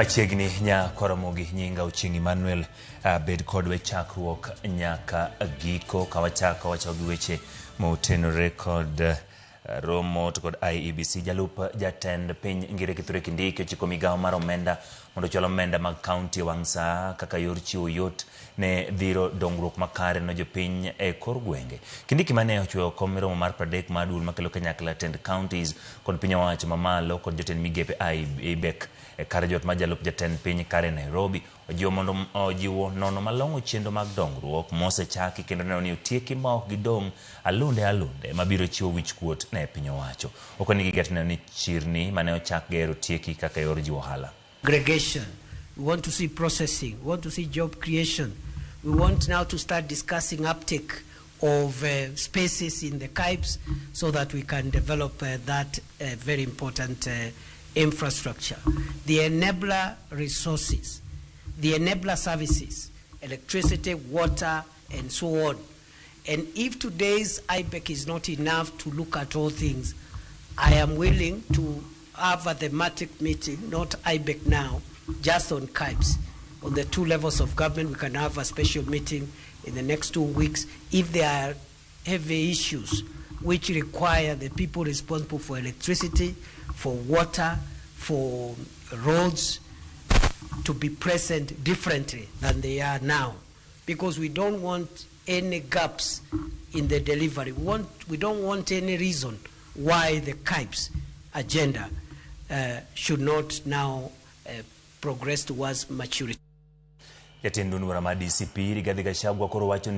Machiegni nya koromogi nyinga Uchingi Emmanuel bed kod we chakruok nyaka giko kawachako wachogi weche motenore kod romo to kod IEBC jalup jatend piny Ngire Kithure Kindiki ochiko migawo mar omenda mondo cholo omenda mag kaunti wang'sa kaka yor chiwo yot ne dhiro dongruok makare no jopiny e kor gwenge. Kindiki mane ochweyo kom romo mar 30 madul makelo kanyakla tend counties kod piny owacho mamalo kod jotend migepe IBEC kar jot ma jalup jatend piny kare Nairobi ojiwo mondo ojiwo nono malong'o chenro mag dongruok mosechaki kendo neno ni otieki ma ok gidong' alunde mabiro chiwo wich kuot ne piny owacho. Okoni giget neno ni chirni mane ochak gero tieki kaka yor jiwo ohala. Aggregation. We want to see processing. We want to see job creation. We want now to start discussing uptake of spaces in the KIBs so that we can develop that very important infrastructure. The enabler resources, the enabler services, electricity, water, and so on. And if today's IBEC is not enough to look at all things, I am willing to have a thematic meeting, not IBEC now, just on KIBs. On the two levels of government, we can have a special meeting in the next 2 weeks. If there are heavy issues which require the people responsible for electricity, for water, for roads, to be present differently than they are now. Because we don't want any gaps in the delivery. We don't want any reason why the KIBs agenda should not now progress towards maturity. Jatend Nduwara ma DCP Rigathi Gachagua koro wacho